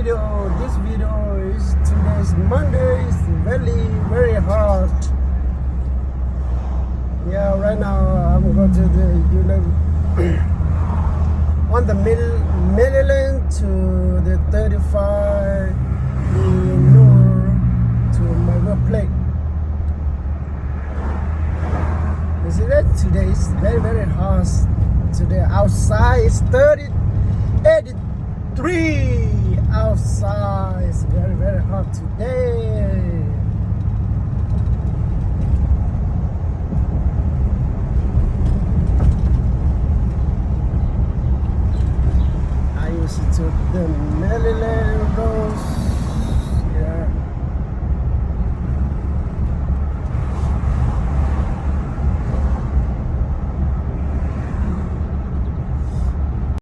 This video is today's Monday. It's very hot. Yeah, right now I'm going to the on the Maryland to the 35 north to my workplace. You see that today is very hot. Today outside is 83 outside. It's very hot today. I used to the Maryland roads.